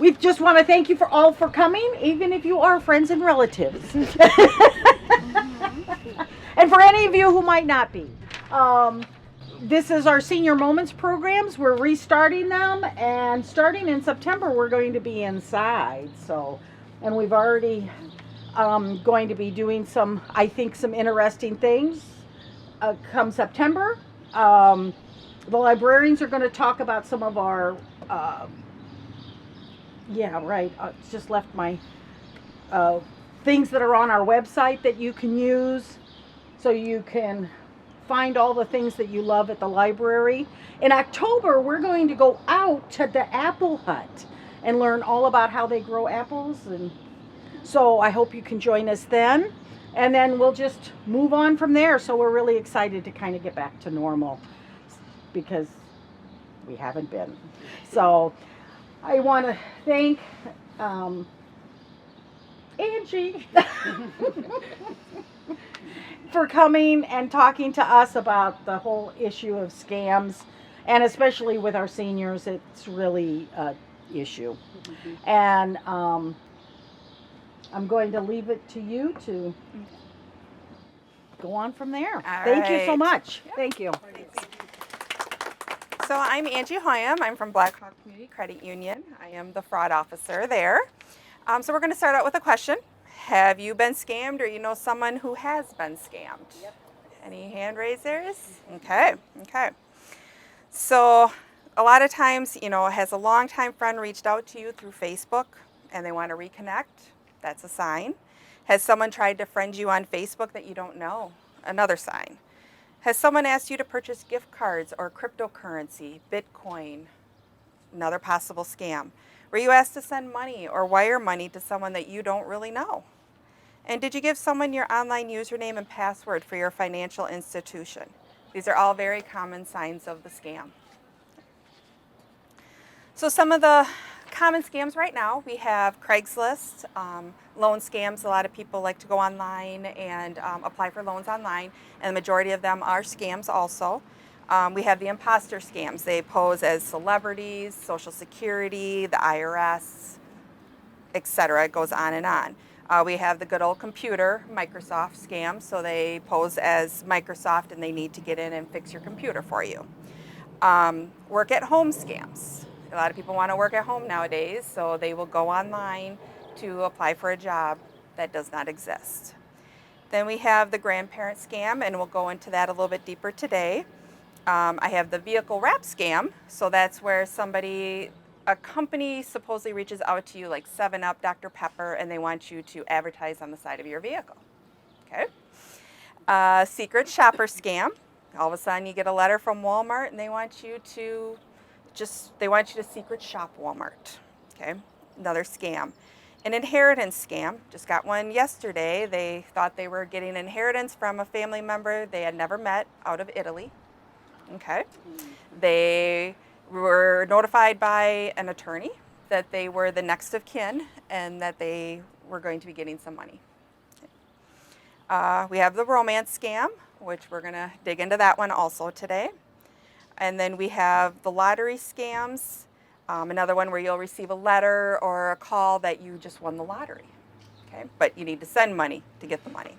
we just want to thank you for coming, even if you are friends and relatives. And for any of you who might not be. This is our Senior Moments programs. We're restarting them, and starting in September, we're going to be inside. So, and we've already going to be doing some, I think, some interesting things come September. The librarians are going to talk about some of our, just left my things that are on our website that you can use, so you can find all the things that you love at the library. In October, we're going to go out to the apple hut and learn all about how they grow apples. And so I hope you can join us then. And then we'll just move on from there. So we're really excited to kind of get back to normal, because we haven't been. So I want to thank Angie for coming and talking to us about the whole issue of scams, and especially with our seniors, it's really an issue. And I'm going to leave it to you to go on from there. Thank you so much. Yeah. Thank you. So I'm Angie Hoium. I'm from Black Hawk Community Credit Union. I am the fraud officer there. So we're going to start out with a question. Have you been scammed, or you know someone who has been scammed? Yep. Any hand raisers? Okay. So a lot of times, has a longtime friend reached out to you through Facebook and they want to reconnect? That's a sign. Has someone tried to friend you on Facebook that you don't know? Another sign. Has someone asked you to purchase gift cards or cryptocurrency, Bitcoin? Another possible scam. Were you asked to send money or wire money to someone that you don't really know? And did you give someone your online username and password for your financial institution? These are all very common signs of the scam. So some of the common scams right now, we have Craigslist, loan scams. A lot of people like to go online and apply for loans online, and the majority of them are scams also. We have the imposter scams. They pose as celebrities, Social Security, the IRS, etc. It goes on and on. We have the good old computer, Microsoft scam. So they pose as Microsoft and they need to get in and fix your computer for you. Work at home scams. A lot of people want to work at home nowadays, so they will go online to apply for a job that does not exist. Then we have the grandparent scam, and we'll go into that a little bit deeper today. I have the vehicle wrap scam. So that's where a company supposedly reaches out to you, like 7-Up, Dr. Pepper, and they want you to advertise on the side of your vehicle. Okay. Secret shopper scam. All of a sudden you get a letter from Walmart and they want you to secret shop Walmart. Okay. Another scam. An inheritance scam. Just got one yesterday. They thought they were getting inheritance from a family member they had never met out of Italy. Okay. They were notified by an attorney that they were the next of kin and that they were going to be getting some money. We have the romance scam, which we're going to dig into that one also today. And then we have the lottery scams, another one where you'll receive a letter or a call that you just won the lottery. Okay, but you need to send money to get the money.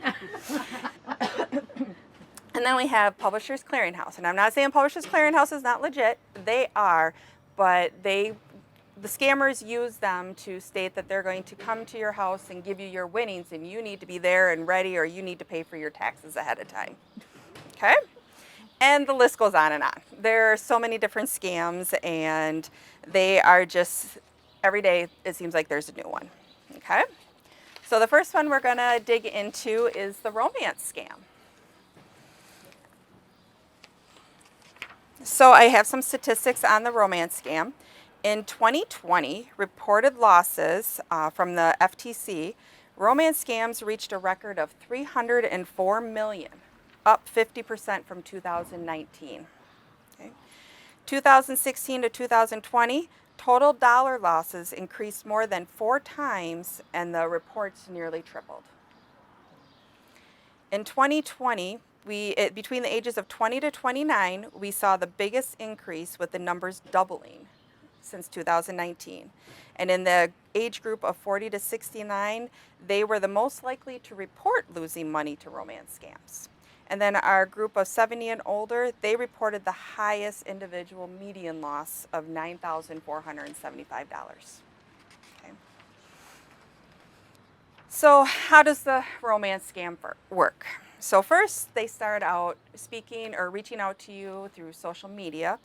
And then we have Publishers Clearinghouse. And I'm not saying Publishers Clearinghouse is not legit. They are, but the scammers use them to state that they're going to come to your house and give you your winnings, and you need to be there and ready, or you need to pay for your taxes ahead of time. Okay? And the list goes on and on. There are so many different scams, and they are just, every day it seems like there's a new one. Okay? So the first one we're going to dig into is the romance scam. So I have some statistics on the romance scam. In 2020, reported losses from the FTC, romance scams reached a record of $304 million, up 50% from 2019. Okay. 2016 to 2020, total dollar losses increased more than 4 times, and the reports nearly tripled. In 2020, between the ages of 20 to 29, we saw the biggest increase, with the numbers doubling. since 2019. And in the age group of 40 to 69, they were the most likely to report losing money to romance scams. And then our group of 70 and older, they reported the highest individual median loss of $9,475. Okay. So how does the romance scam work? So first, they start out speaking or reaching out to you through social media.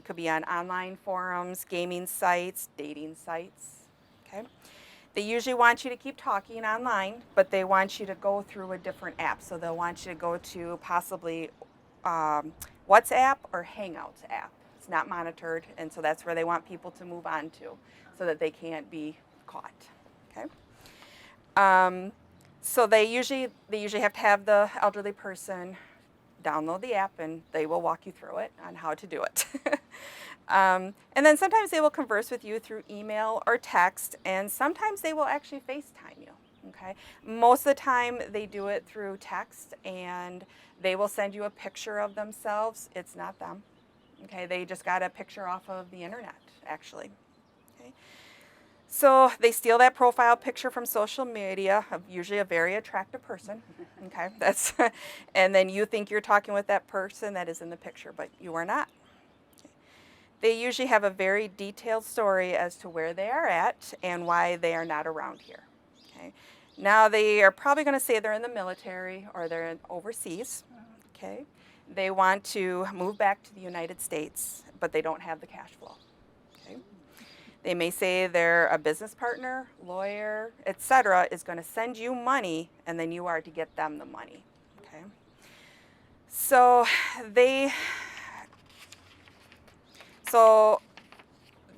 Could be on online forums, gaming sites, dating sites. Okay. They usually want you to keep talking online, but they want you to go through a different app. So they'll want you to go to possibly WhatsApp or Hangouts app. It's not monitored, and so that's where they want people to move on to so that they can't be caught. Okay. So they usually have to have the elderly person download the app, and they will walk you through it on how to do it. And then sometimes they will converse with you through email or text, and sometimes they will actually FaceTime you. Okay. Most of the time they do it through text, and they will send you a picture of themselves. It's not them. Okay. They just got a picture off of the internet, actually. Okay. So they steal that profile picture from social media, of usually a very attractive person. Okay, and then you think you're talking with that person that is in the picture, but you are not. Okay. They usually have a very detailed story as to where they are at and why they are not around here. Okay. Now they are probably going to say they're in the military or they're overseas. Okay. They want to move back to the United States, but they don't have the cash flow. Okay. They may say they're a business partner, lawyer, etc. is going to send you money, and then you are to get them the money. Okay. So they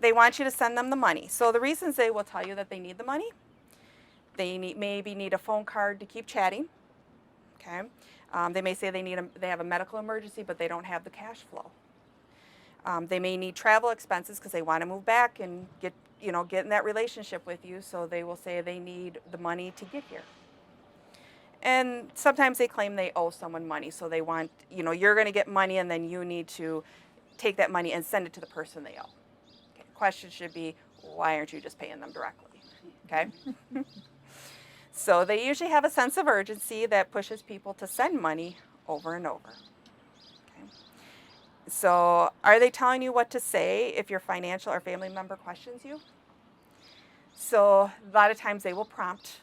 want you to send them the money. So the reasons they will tell you that they need the money, they maybe need a phone card to keep chatting. Okay. They may say they have a medical emergency, but they don't have the cash flow. They may need travel expenses because they want to move back and get in that relationship with you. So they will say they need the money to get here. And sometimes they claim they owe someone money. So they want, you're going to get money, and then you need to take that money and send it to the person they owe. Okay. Question should be, why aren't you just paying them directly? Okay. So they usually have a sense of urgency that pushes people to send money over and over. So are they telling you what to say if your financial or family member questions you? So a lot of times they will prompt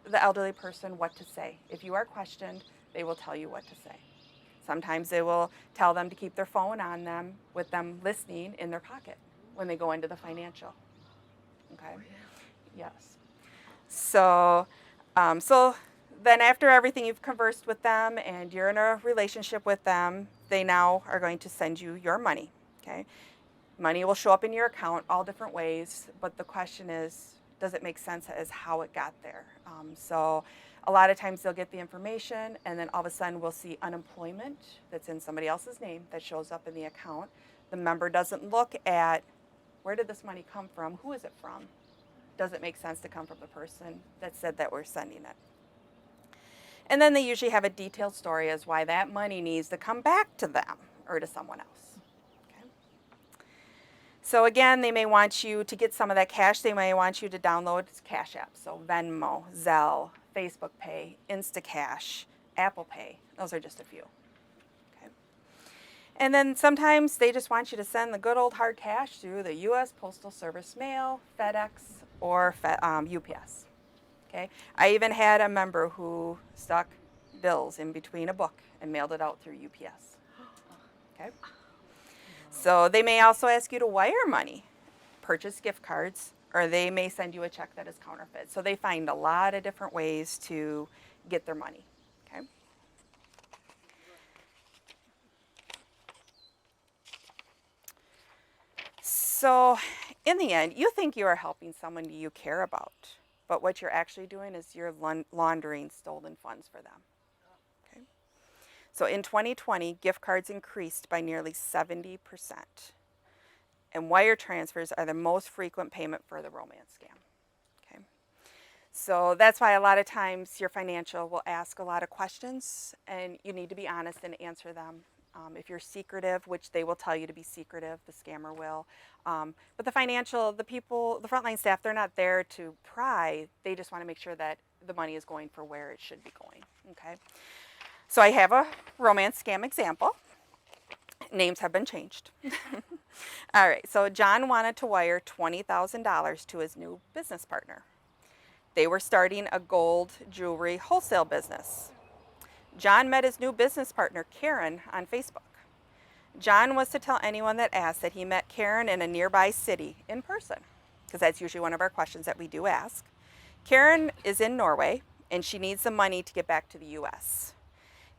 the elderly person what to say. If you are questioned, they will tell you what to say. Sometimes they will tell them to keep their phone on them with them listening in their pocket when they go into the financial. Okay? Yes. So then after everything, you've conversed with them and you're in a relationship with them, they now are going to send you your money. Okay? Money will show up in your account all different ways, but the question is, does it make sense as how it got there? So a lot of times they'll get the information, and then all of a sudden we'll see unemployment that's in somebody else's name that shows up in the account. The member doesn't look at where did this money come from, who is it from? Does it make sense to come from the person that said that we're sending it? And then they usually have a detailed story as why that money needs to come back to them or to someone else. Okay. So again, they may want you to get some of that cash. They may want you to download Cash App. So Venmo, Zelle, Facebook Pay, Instacash, Apple Pay. Those are just a few. Okay. And then sometimes they just want you to send the good old hard cash through the U.S. Postal Service mail, FedEx, or UPS. Okay. I even had a member who stuck bills in between a book and mailed it out through UPS. Okay. So they may also ask you to wire money, purchase gift cards, or they may send you a check that is counterfeit. So they find a lot of different ways to get their money. Okay. So in the end, you think you are helping someone you care about, but what you're actually doing is you're laundering stolen funds for them. Okay. So in 2020, gift cards increased by nearly 70%. And wire transfers are the most frequent payment for the romance scam. Okay. So that's why a lot of times your financial will ask a lot of questions, and you need to be honest and answer them If you're secretive, which they will tell you to be secretive, the scammer will. But the frontline staff, they're not there to pry. They just want to make sure that the money is going for where it should be going. Okay. So I have a romance scam example. Names have been changed. All right. So John wanted to wire $20,000 to his new business partner. They were starting a gold jewelry wholesale business. John met his new business partner, Karen, on Facebook. John was to tell anyone that asked that he met Karen in a nearby city in person, because that's usually one of our questions that we do ask. Karen is in Norway, and she needs the money to get back to the U.S.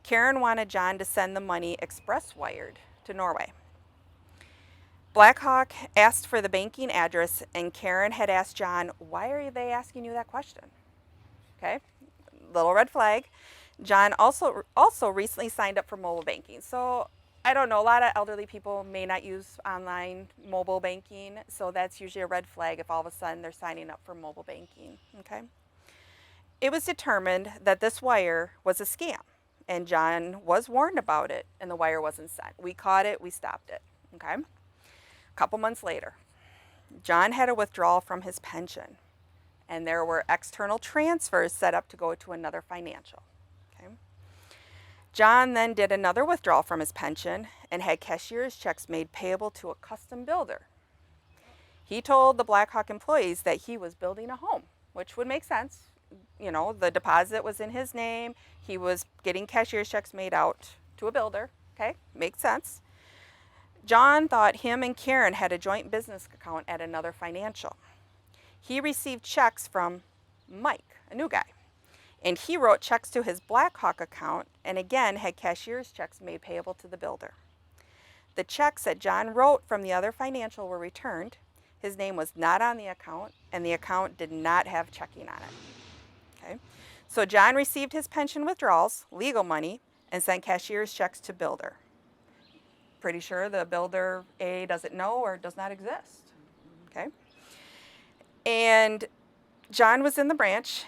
Karen wanted John to send the money express wired to Norway. Blackhawk asked for the banking address, and Karen had asked John, why are they asking you that question? Okay, little red flag. John also recently signed up for mobile banking. So I don't know, a lot of elderly people may not use online mobile banking, so that's usually a red flag if all of a sudden they're signing up for mobile banking, okay? It was determined that this wire was a scam, and John was warned about it, and the wire wasn't sent. We caught it, we stopped it, okay? A couple months later, John had a withdrawal from his pension, and there were external transfers set up to go to another financial. John then did another withdrawal from his pension and had cashier's checks made payable to a custom builder. He told the Blackhawk employees that he was building a home, which would make sense. You know, the deposit was in his name. He was getting cashier's checks made out to a builder. Okay, makes sense. John thought him and Karen had a joint business account at another financial. He received checks from Mike, a new guy. And he wrote checks to his Blackhawk account and again had cashier's checks made payable to the builder. The checks that John wrote from the other financial were returned. His name was not on the account, and the account did not have checking on it. Okay? So John received his pension withdrawals, legal money, and sent cashier's checks to builder. Pretty sure the builder A doesn't know or does not exist. Okay? And John was in the branch.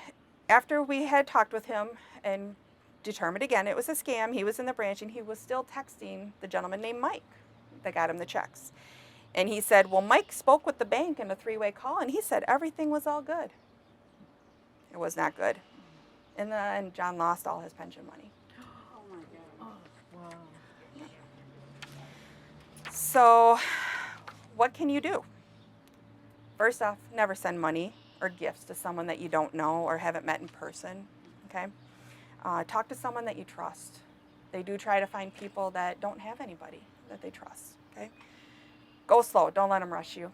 After we had talked with him and determined again it was a scam, he was in the branch and he was still texting the gentleman named Mike that got him the checks. And he said, well, Mike spoke with the bank in a three-way call and he said everything was all good. It was not good. In the end, John lost all his pension money. Oh my God. Oh, wow. So what can you do? First off, never send money or gifts to someone that you don't know or haven't met in person, okay? Talk to someone that you trust. They do try to find people that don't have anybody that they trust, okay? Go slow, don't let them rush you.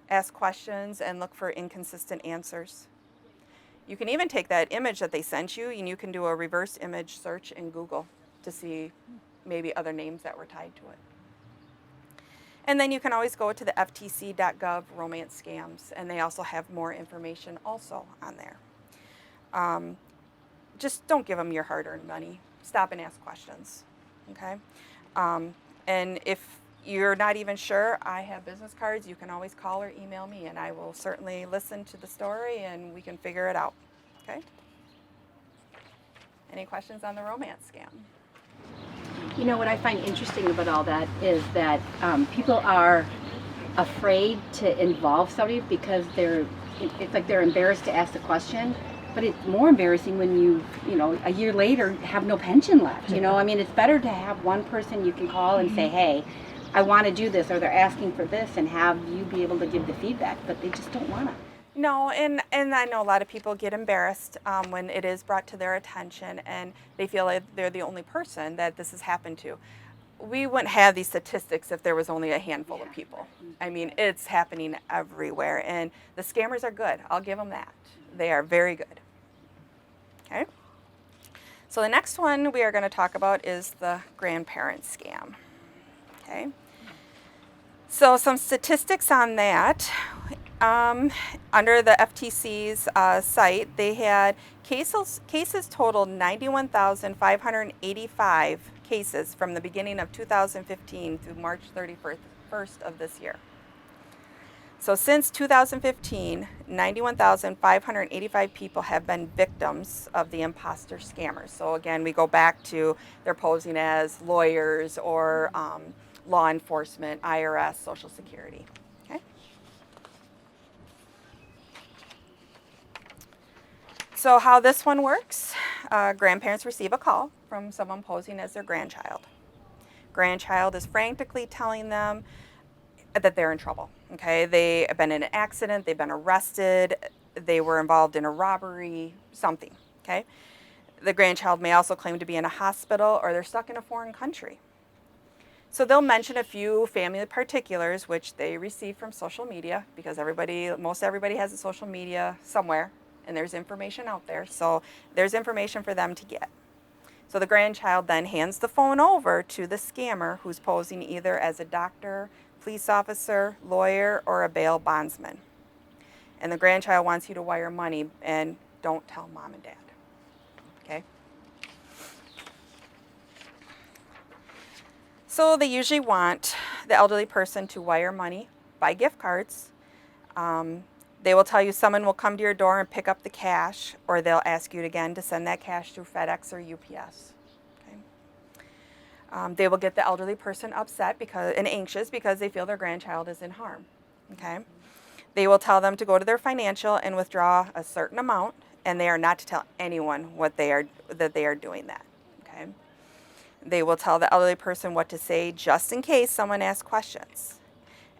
Ask questions and look for inconsistent answers. You can even take that image that they sent you and you can do a reverse image search in Google to see maybe other names that were tied to it. And then you can always go to the ftc.gov romance scams, and they also have more information also on there. Just don't give them your hard-earned money. Stop and ask questions, okay? And if you're not even sure, I have business cards. You can always call or email me, and I will certainly listen to the story, and we can figure it out, okay? Any questions on the romance scam? You know, what I find interesting about all that is that people are afraid to involve somebody because it's like they're embarrassed to ask the question. But it's more embarrassing when you know, a year later have no pension left. You know, I mean, it's better to have one person you can call and say, hey, I want to do this, or they're asking for this, and have you be able to give the feedback. But they just don't want to. No, and I know a lot of people get embarrassed when it is brought to their attention and they feel like they're the only person that this has happened to. We wouldn't have these statistics if there was only a handful of people. I mean, it's happening everywhere, and the scammers are good. I'll give them that. They are very good. Okay? So the next one we are going to talk about is the grandparent scam. Okay? So some statistics on that. Under the FTC's site, they had cases totaled 91,585 cases from the beginning of 2015 through March 31st of this year. So since 2015, 91,585 people have been victims of the imposter scammers. So again, we go back to they're posing as lawyers or law enforcement, IRS, Social Security. Okay. So how this one works, grandparents receive a call from someone posing as their grandchild. Grandchild is frantically telling them that they're in trouble. Okay, they have been in an accident, they've been arrested, they were involved in a robbery, something. Okay, the grandchild may also claim to be in a hospital or they're stuck in a foreign country. So they'll mention a few family particulars which they receive from social media, because most everybody has a social media somewhere, and there's information out there. So there's information for them to get. So the grandchild then hands the phone over to the scammer, who's posing either as a doctor, police officer, lawyer, or a bail bondsman. And the grandchild wants you to wire money, and don't tell mom and dad. Okay? So they usually want the elderly person to wire money by gift cards. They will tell you someone will come to your door and pick up the cash, or they'll ask you again to send that cash through FedEx or UPS. They will get the elderly person upset and anxious because they feel their grandchild is in harm. Okay? They will tell them to go to their financial and withdraw a certain amount, and they are not to tell anyone that they are doing that. Okay? They will tell the elderly person what to say just in case someone asks questions.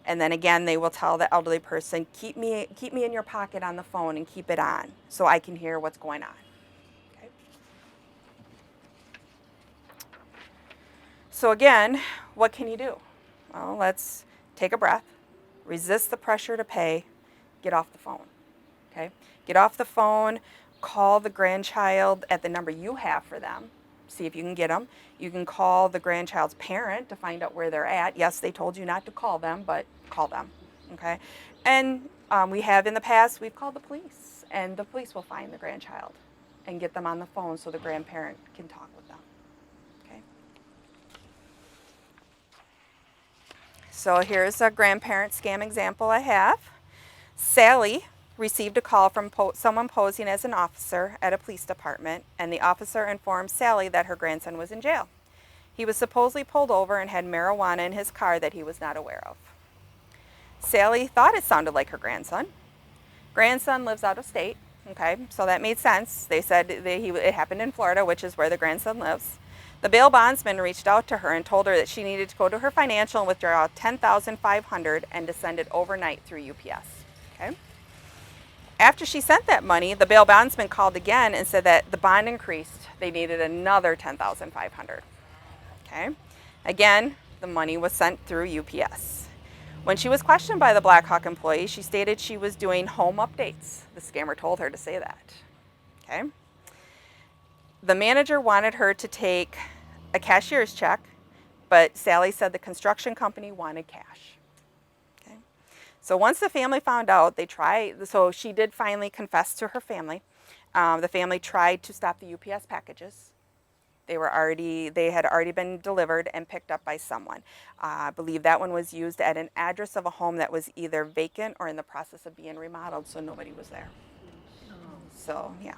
And then again, they will tell the elderly person, keep me in your pocket on the phone and keep it on so I can hear what's going on. So again, what can you do? Well, let's take a breath, resist the pressure to pay, get off the phone. Okay? Get off the phone, call the grandchild at the number you have for them, see if you can get them. You can call the grandchild's parent to find out where they're at. Yes, they told you not to call them, but call them. Okay? And we have in the past, we've called the police, and the police will find the grandchild and get them on the phone so the grandparent can talk with them. So here's a grandparent scam example I have. Sally received a call from someone posing as an officer at a police department, and the officer informed Sally that her grandson was in jail. He was supposedly pulled over and had marijuana in his car that he was not aware of. Sally thought it sounded like her grandson. Grandson lives out of state, okay, so that made sense. They said it happened in Florida, which is where the grandson lives. The bail bondsman reached out to her and told her that she needed to go to her financial and withdraw $10,500 and to send it overnight through UPS. Okay. After she sent that money, the bail bondsman called again and said that the bond increased. They needed another $10,500. Okay. Again, the money was sent through UPS. When she was questioned by the Black Hawk employee, she stated she was doing home updates. The scammer told her to say that. Okay. The manager wanted her to take a cashier's check, but Sally said the construction company wanted cash. Okay. So once the family found out, so she did finally confess to her family. The family tried to stop the UPS packages. They had already been delivered and picked up by someone. I believe that one was used at an address of a home that was either vacant or in the process of being remodeled, so nobody was there. So, yeah.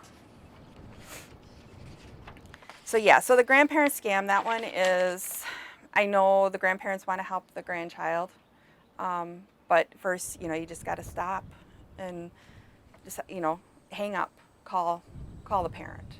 So the grandparent scam, that one is, I know the grandparents want to help the grandchild, but first, you just got to stop and just, hang up, call the parent.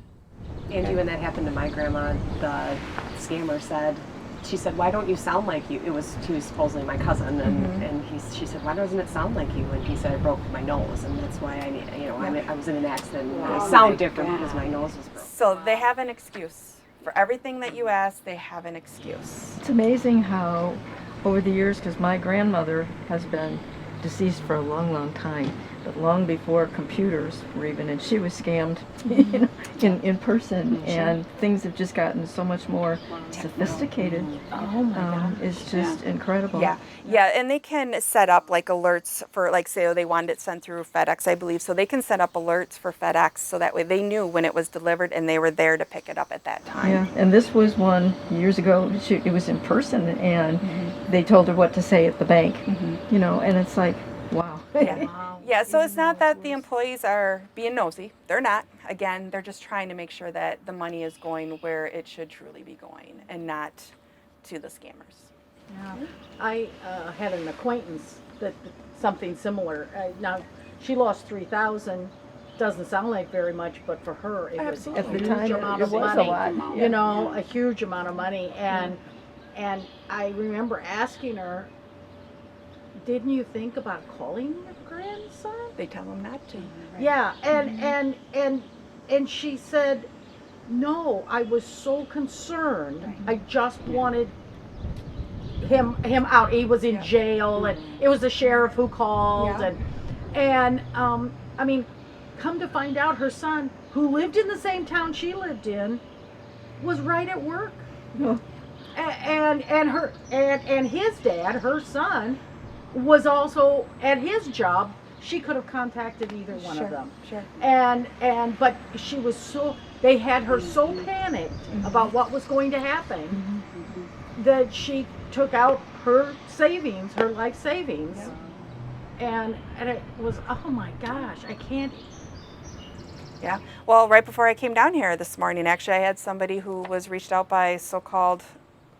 Angie, when that happened to my grandma, the scammer said, she said, why don't you sound like you? She was supposedly my cousin, and she said, why doesn't it sound like you? And he said, I broke my nose, and that's why I was in an accident. And I sound different because my nose was broken. So they have an excuse. For everything that you ask, they have an excuse. It's amazing how over the years, because my grandmother has been deceased for a long, long time, but long before computers were even, and she was scammed in person, and things have just gotten so much more sophisticated. Oh my God. It's just incredible. Yeah, and they can set up like alerts for, like, say, they wanted it sent through FedEx, I believe, so they can set up alerts for FedEx so that way they knew when it was delivered and they were there to pick it up at that time. Yeah, and this was one years ago. It was in person, and they told her what to say at the bank, and it's like, Wow. Yeah. Wow. Yeah, so Even it's not though that it the was- employees are being nosy. They're not. Again, they're just trying to make sure that the money is going where it should truly be going and not to the scammers. Yeah. I had an acquaintance that something similar. Now, she lost 3,000. Doesn't sound like very much, but for her, it was a At the huge time, amount it of was money. a lot. You know, a huge amount of money, and I remember asking her, "Didn't you think about calling your grandson?" They tell them not to. Yeah, and she said, "No, I was so concerned. I just wanted him out. He was in jail, and it was the sheriff who called, Yeah. and I mean, come to find out, her son, who lived in the same town she lived in, was right at work, Oh. and his dad, her son, was also at his job. She could have contacted either one of them." Sure. But she was so, they had her so panicked about what was going to happen that she took out her savings, her life savings. And it was, oh my gosh, I can't. Yeah. Well, right before I came down here this morning, actually, I had somebody who was reached out by so-called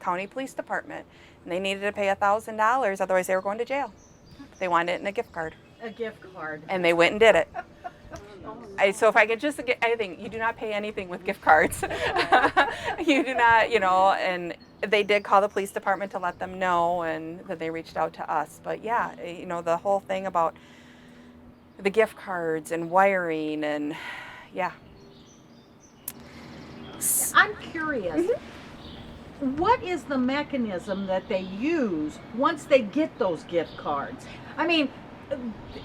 county police department, and they needed to pay $1,000, otherwise they were going to jail. They wanted it in a gift card, A gift card. and they went and did it. So if I could just get anything, you do not pay anything with gift cards. You do not, and they did call the police department to let them know, and then they reached out to us. But yeah, the whole thing about the gift cards and wiring and yeah. I'm curious. What is the mechanism that they use once they get those gift cards? I mean,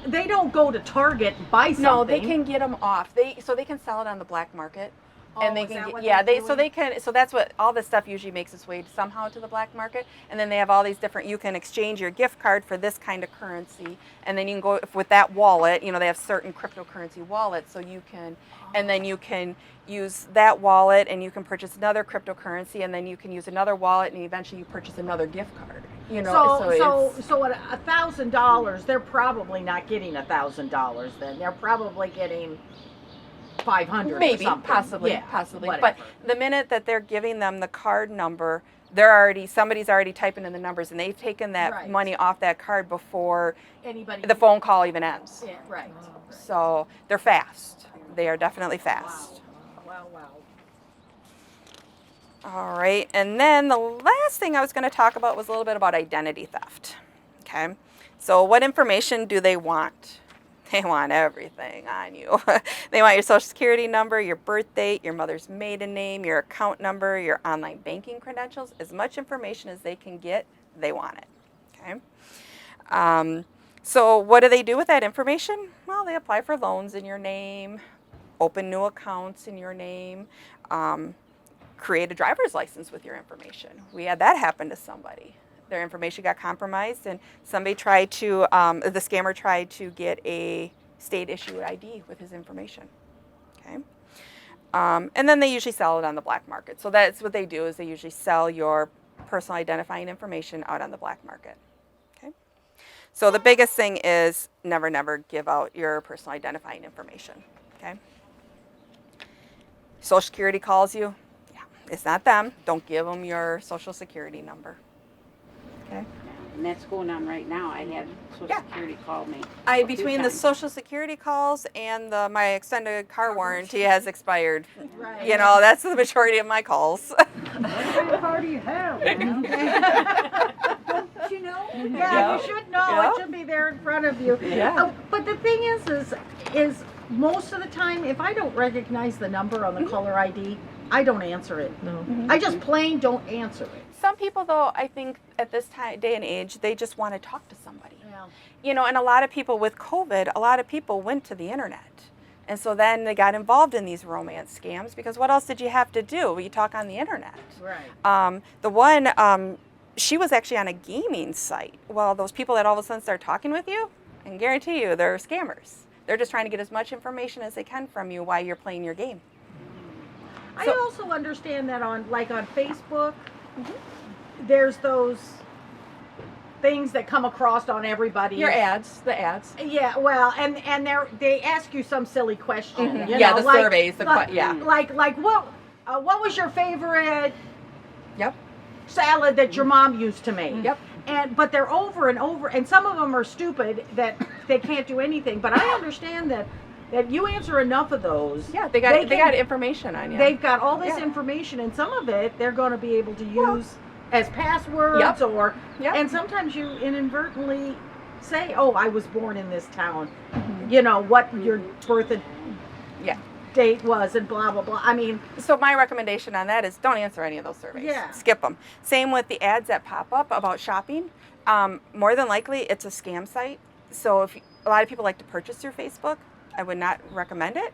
they don't go to Target and buy something. No, they can get them off. They can sell it on the black market. And they is can that get, what yeah, they're they doing? can, so that's what, all this stuff usually makes its way somehow to the black market. And then they have all these different, you can exchange your gift card for this kind of currency. And then you can go with that wallet, they have certain cryptocurrency wallets, so you can, and then you can use that wallet and you can purchase another cryptocurrency, and then you can use another wallet and eventually you purchase another gift card. So at $1,000, they're probably not getting $1,000 then. They're probably getting 500 maybe, or something. possibly, Yeah, possibly. whatever. But the minute that they're giving them the card number, somebody's already typing in the numbers, and they've taken that Right. money off that card before Anybody? the phone call even ends. Yeah, right. So they're fast. They are definitely fast. Wow. All right, and then the last thing I was going to talk about was a little bit about identity theft. Okay, so what information do they want? They want everything on you. They want your social security number, your birth date, your mother's maiden name, your account number, your online banking credentials. As much information as they can get, they want it. Okay. So what do they do with that information? Well, they apply for loans in your name, open new accounts in your name, create a driver's license with your information. We had that happen to somebody. Their information got compromised, and somebody tried to, the scammer tried to get a state issued ID with his information. Okay. And then they usually sell it on the black market. So that's what they do, is they usually sell your personal identifying information out on the black market. Okay. So the biggest thing is never give out your personal identifying information. Okay. Social Security calls you. Yeah, it's not them. Don't give them your social security number. Okay. And that's going on right now. I had Social Security call me. Between the Social Security calls and my extended car warranty has expired. Right. That's the majority of my calls. What car do you have? Don't you know? Yeah, you should know. Yeah. It should be there in front of you. Yeah. But the thing is most of the time, if I don't recognize the number on the caller ID, I don't answer it. No. I just plain don't answer it. Some people, though, I think at this day and age, they just want to talk to somebody. Yeah. And a lot of people with COVID, a lot of people went to the internet. And so then they got involved in these romance scams, because what else did you have to do? Well, you talk on the internet. Right. The one, she was actually on a gaming site. Well, those people that all of a sudden start talking with you, I can guarantee you they're scammers. They're just trying to get as much information as they can from you while you're playing your game. I also understand that on Facebook, there's those things that come across on everybody. Your ads, the ads. Yeah, well, and they ask you some silly question. Mhm. You Yeah, know, the like, surveys, yeah. Like what was your favorite Yep. salad that your mom used to make? Yep. But they're over and over, and some of them are stupid that they can't do anything. But I understand that you answer enough of those. Yeah, they got information on you. They've got all this information, and some of it they're going to be able to use as passwords, or and sometimes you inadvertently say, "Oh, I was born in this town," you know what your birth date was, and blah blah blah. I mean, so my recommendation on that is don't answer any of those surveys. Yeah. Skip them. Same with the ads that pop up about shopping. More than likely, it's a scam site. So if a lot of people like to purchase through Facebook, I would not recommend it.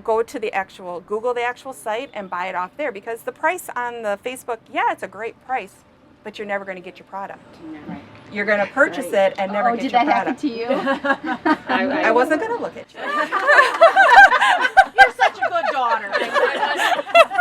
Go to Google the actual site and buy it off there, because the price on the Facebook, it's a great price, but you're never going to get your product. Right. You're going to purchase it and never get did your that product. happen to you? I wasn't going to look at you. you're such a good daughter.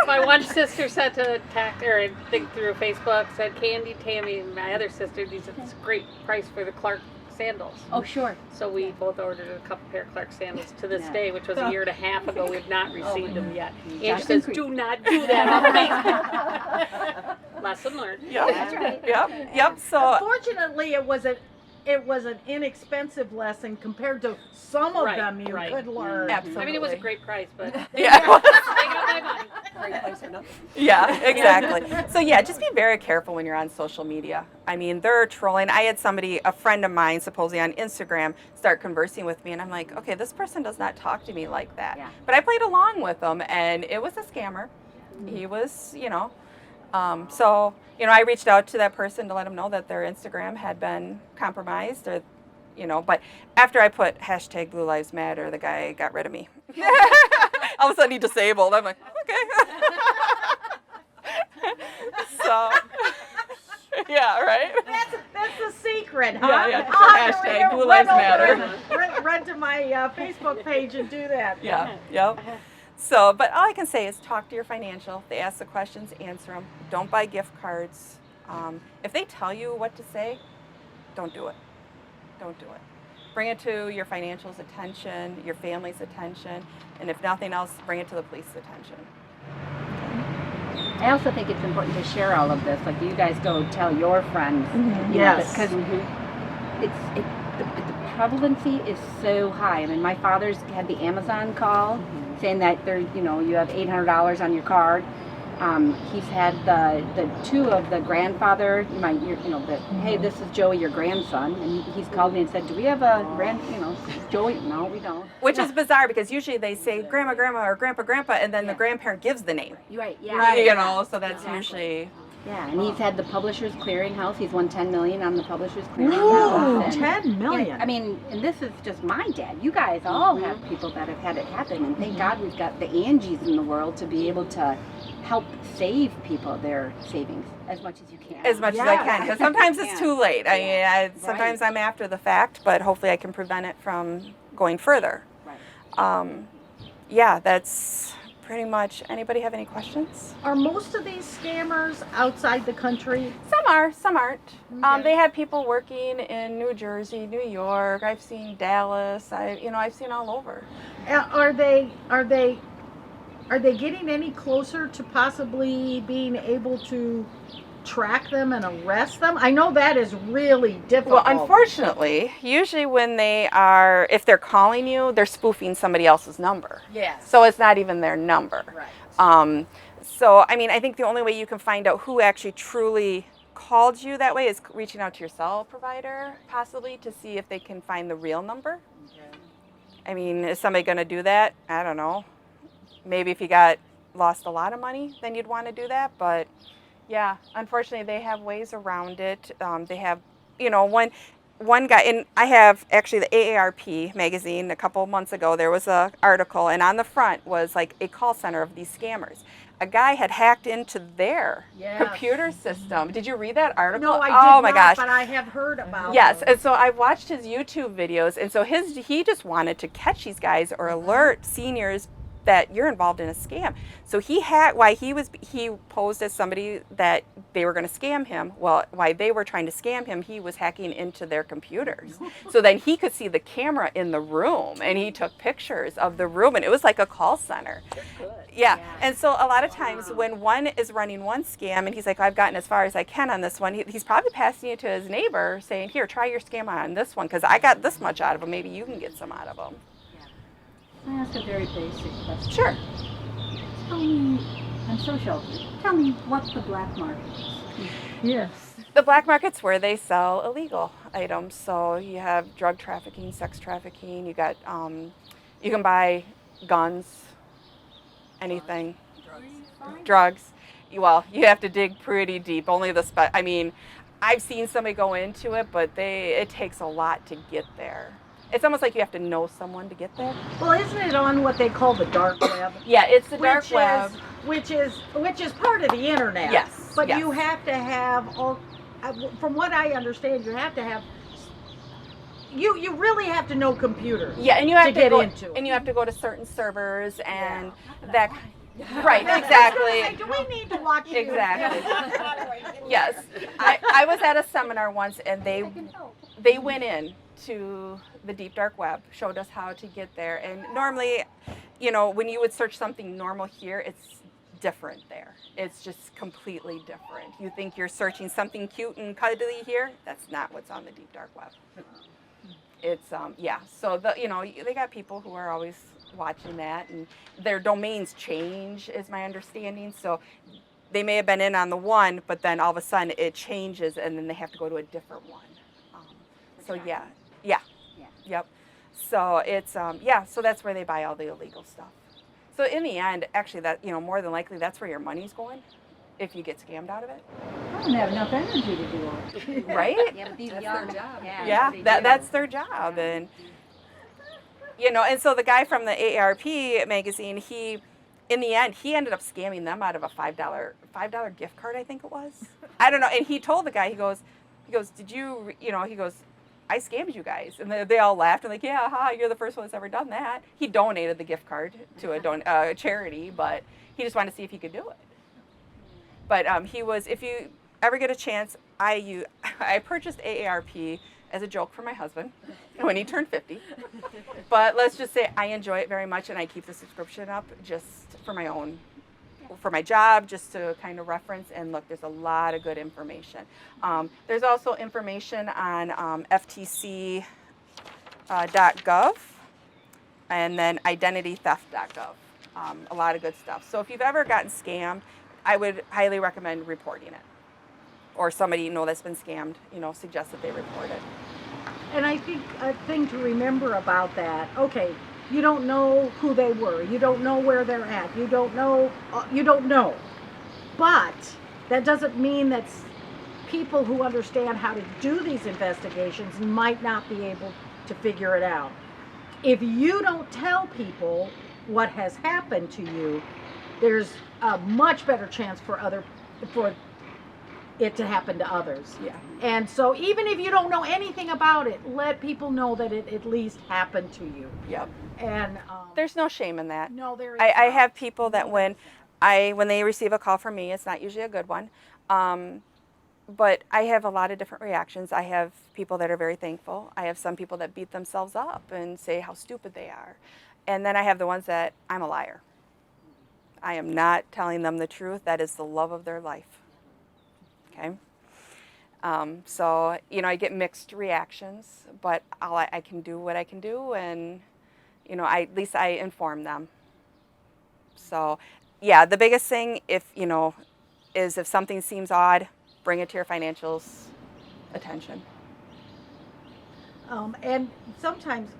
My one sister sent a text or a thing through Facebook, said Candy, Tammy, and my other sister, these are this great price for the Clark sandals. Oh, sure. So we both ordered a couple pair of Clark sandals to this Yeah. day, which was a year and a half ago. We have not received them yet. Angie Johnson says, Creek. do not do that on Facebook. Lesson learned. Yep. That's right. Yep. So Fortunately, it was an inexpensive lesson compared to some of them you could learn. absolutely. I mean, it was a great price, but Yeah. they got my money. Great place or nothing. Yeah, exactly. So just be very careful when you're on social media. I mean, they're trolling. I had a friend of mine, supposedly on Instagram, start conversing with me, and I'm like, okay, this person does not talk to me like that. Yeah. But I played along with them, and it was a scammer. He was, so I reached out to that person to let them know that their Instagram had been compromised, or, but after I put hashtag Blue Lives Matter, the guy got rid of me. All of a sudden he disabled. I'm like, okay. So, yeah, right? That's the secret, huh? Yeah, I'll have to hashtag Blue run Lives over Matter. and run to my Facebook page and do that. Yeah, yep. So, but all I can say is talk to your financial. If they ask the questions, answer them. Don't buy gift cards. If they tell you what to say, don't do it. Don't do it. Bring it to your financial's attention, your family's attention, and if nothing else, bring it to the police's attention. I also think it's important to share all of this. Like you guys go tell your friends. Yes. Because the prevalency is so high. I mean, my father's had the Amazon call saying that you have $800 on your card. He's had the two of the grandfather. Hey, this is Joey, your grandson, and he's called me and said, do we have a Joey? No, we don't. Which is bizarre because usually they say grandma, grandma, or grandpa, grandpa, and then the grandparent gives the name. You're right. Yeah. So that's usually. Yeah, and he's had the Publishers Clearinghouse. He's won $10 million on the Publishers Clearinghouse. And, $10 million. I mean, and this is just my dad. You guys all have people that have had it happen, and thank God we've got the Angies in the world to be able to help save people their savings as much as you can. As much as I can, because sometimes it's too late. Sometimes I'm after the fact, but hopefully I can prevent it from going further. Right. That's pretty much. Anybody have any questions? Are most of these scammers outside the country? Some are, some aren't. Okay. They have people working in New Jersey, New York. I've seen Dallas. I've seen all over. Are they getting any closer to possibly being able to track them and arrest them? I know that is really difficult. Well, unfortunately, usually if they're calling you, they're spoofing somebody else's number. Yes. So it's not even their number. Right. I think the only way you can find out who actually truly called you that way is reaching out to your cell provider, possibly, to see if they can find the real number. Okay. I mean, is somebody going to do that? I don't know. Maybe if you lost a lot of money, then you'd want to do that. But yeah, unfortunately, they have ways around it. They have, one guy, and I have actually the AARP magazine a couple months ago, there was an article, and on the front was like a call center of these scammers. A guy had hacked into their computer system. Did you read that article? No, I did oh my not, gosh. but I have heard about Yes, them. and so I watched his YouTube videos, and so he just wanted to catch these guys or alert seniors that you're involved in a scam. So he posed as somebody that they were going to scam him. Well, while they were trying to scam him, he was hacking into their computers. So then he could see the camera in the room, and he took pictures of the room, and it was like a call center. Yeah. And so a lot of times when one is running one scam and he's like, I've gotten as far as I can on this one, he's probably passing it to his neighbor saying, here, try your scam on this one because I got this much out of them. Maybe you can get some out of them. Can I ask a very basic question? Sure. Tell me, I'm so sheltered. Tell me what the black market is. Yes. The black market's where they sell illegal items. So you have drug trafficking, sex trafficking. You got, you can buy guns, anything, drugs. Well, you have to dig pretty deep. Only I mean, I've seen somebody go into it, but it takes a lot to get there. It's almost like you have to know someone to get there. Well, isn't it on what they call the dark web? Yeah, it's the dark web. Which is part of the internet. Yes. But yes. you have to have from what I understand, you have to have. You really have to know computers. Yeah, and you have to get go into it. And you have to go to certain servers and that. Right, exactly. Do we need to watch you? Exactly. Yes, I was at a seminar once, and they went in to the deep dark web, showed us how to get there. And normally, you know, when you would search something normal here, it's different there. It's just completely different. You think you're searching something cute and cuddly here, that's not what's on the deep dark web. It's yeah. So they got people who are always watching that, and their domains change, is my understanding. So they may have been in on the one, but then all of a sudden it changes, and then they have to go to a different one. So yeah. Yep. So it's yeah. So that's where they buy all the illegal stuff. So in the end, actually, that more than likely that's where your money's going, if you get scammed out of it. I don't have enough energy to do all this. Right? Yeah, but these young, job. Yeah, that's their job, and and so the guy from the AARP magazine, in the end, he ended up scamming them out of a $5 gift card, I think it was. I don't know, and he told the guy, he goes, did you, he goes, I scammed you guys, and they all laughed and like, yeah, you're the first one that's ever done that. He donated the gift card to a charity, but he just wanted to see if he could do it. But if you ever get a chance, I purchased AARP as a joke for my husband when he turned 50. But let's just say I enjoy it very much, and I keep the subscription up just for my job, just to kind of reference and look. There's a lot of good information. There's also information on FTC.gov and then identitytheft.gov. A lot of good stuff. So if you've ever gotten scammed, I would highly recommend reporting it. Or somebody that's been scammed, suggests that they report it. And I think a thing to remember about that, okay, you don't know who they were, you don't know where they're at, you don't know. But that doesn't mean that people who understand how to do these investigations might not be able to figure it out. If you don't tell people what has happened to you, there's a much better chance for it to happen to others. Yeah. And so even if you don't know anything about it, let people know that it at least happened to you. Yep. And there's no shame in that. no, there is I not. have people that when they receive a call from me, it's not usually a good one, but I have a lot of different reactions. I have people that are very thankful. I have some people that beat themselves up and say how stupid they are. And then I have the ones that I'm a liar. I am not telling them the truth. That is the love of their life. Okay. So, I get mixed reactions, but I can do what I can do, and, at least I inform them. So, yeah, the biggest thing, is if something seems odd, bring it to your financials' attention. And sometimes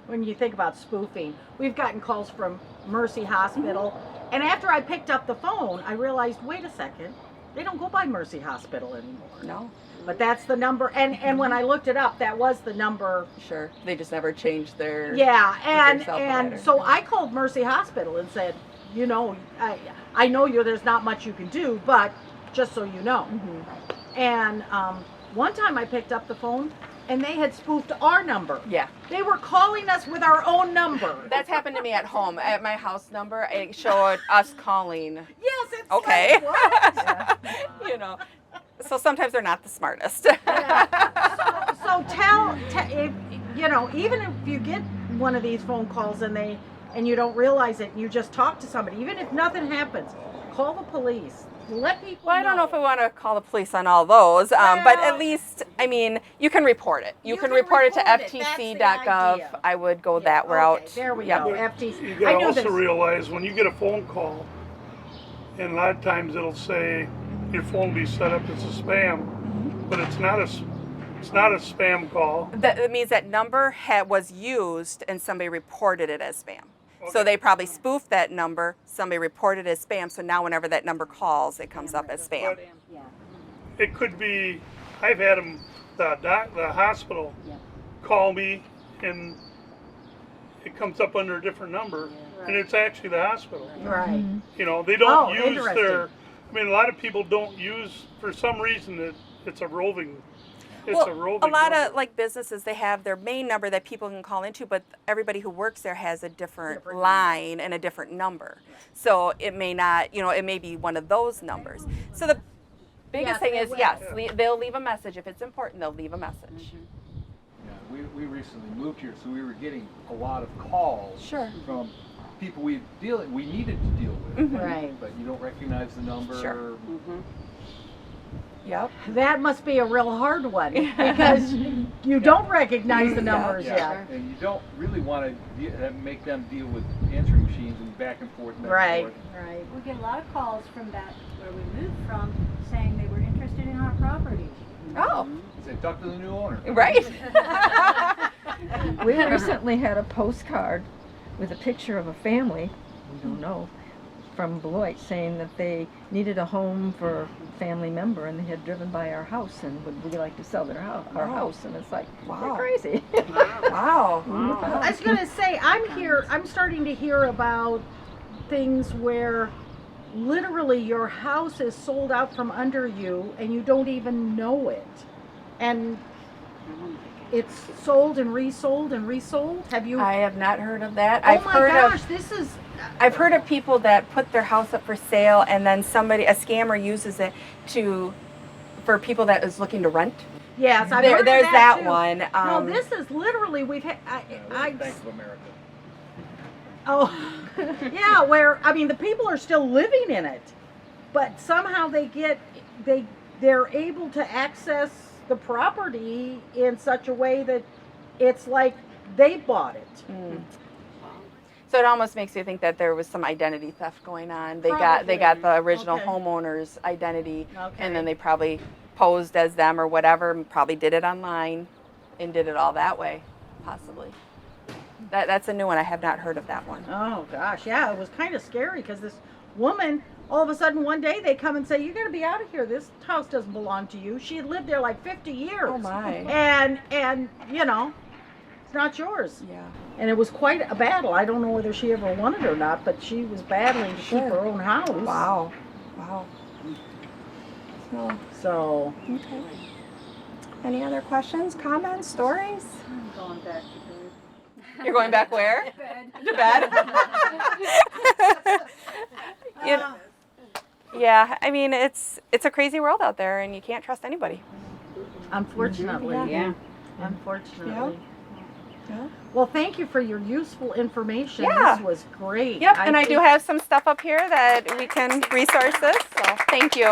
when you think about spoofing, we've gotten calls from Mercy Hospital, and after I picked up the phone, I realized, wait a second, they don't go by Mercy Hospital anymore. No. But that's the number, and when I looked it up, that was the number. Sure. They just never changed their. Yeah, and provider. so I called Mercy Hospital and said, I know there's not much you can do, but just so you know. Mm-hmm. And one time I picked up the phone, and they had spoofed our number. Yeah. They were calling us with our own number. That's happened to me at home. At my house number, it showed us calling. Yes, it's Okay. like, what? You know. So sometimes they're not the smartest. So tell if, you know, even if you get one of these phone calls and you don't realize it, and you just talk to somebody, even if nothing happens, call the police. Let people Well, I don't know if know. we want to call the police on all those, but Well- at least, I mean, you can report it. You can report it to report it. That's the ftc.gov. idea. I would go Yeah, that route. okay, there we Yep. go. You FTC. I gotta knew also this. realize when you get a phone call, and a lot of times it'll say your phone will be set up as a spam, but it's not a spam call. That means that number was used and somebody reported it as spam. So Okay. they probably spoofed that number, somebody reported it as spam, so now whenever that number calls, it comes up as spam. But Yeah. it could be, I've had them, the hospital Yeah. call me and it comes up under a different number, and it's actually the hospital. Right. You know, they don't Oh, use interesting. I mean, a lot of people don't use, for some reason, it's a roving. It's Well, a roving. a lot number. of like businesses, they have their main number that people can call into, but everybody who works there has a different line and a different number. So it may not, you know, it may be one of those numbers. So the biggest Yes, thing they is, will. yes, they'll leave a message. If it's important, they'll leave a message. Yeah, we recently moved here, so we were getting a lot of calls Sure. from people we needed to deal with. Mhm. Right. But you don't recognize the number. Sure. Yep. That must be a real hard one because you don't recognize the numbers Yeah, yet. and you don't really want to make them deal with answering machines and back and forth. Back Right. And forth. Right. We get a lot of calls from that where we moved from saying they were interested in our property. Oh, They say, talk to the new owner. right. We recently had a postcard with a picture of a family, we don't know, from Beloit saying that they needed a home for a family member and they had driven by our house and would we like to sell our house, and it's like, Wow. they're crazy. Wow. I was gonna say, I'm starting to hear about things where literally your house is sold out from under you and you don't even know it. And it's sold and resold and resold. Have you? I have not heard of that. Oh my gosh, this is. I've heard of people that put their house up for sale and then a scammer uses it for people that is looking to rent. Yes, I've heard of There's that too. one. No, this is literally we've had. Bank of America. Oh, yeah. Where I mean, the people are still living in it, but somehow they're able to access the property in such a way that it's like they bought it. So it almost makes you think that there was some identity theft going on. They Probably. got the original Okay. homeowner's identity, Okay. and then they probably posed as them or whatever, and probably did it online, and did it all that way, possibly. That's a new one. I have not heard of that one. Oh gosh, yeah, it was kind of scary because this woman, all of a sudden one day they come and say, "You got to be out of here. This house doesn't belong to you." She had lived there like 50 years. Oh my. And you know, it's not yours. Yeah. And it was quite a battle. I don't know whether she ever won it or not, but she was battling to keep her own house. Wow. So, Okay. Any other questions, comments, stories? I'm going back to bed. You're going back where? Bed. To bed? Yeah, I mean, it's a crazy world out there, and you can't trust anybody. unfortunately. Yeah. Unfortunately. Yeah. Well, thank you for your useful information. Yeah. This was great. Yep, and I do think- have some stuff up here that we can resource this, so thank you.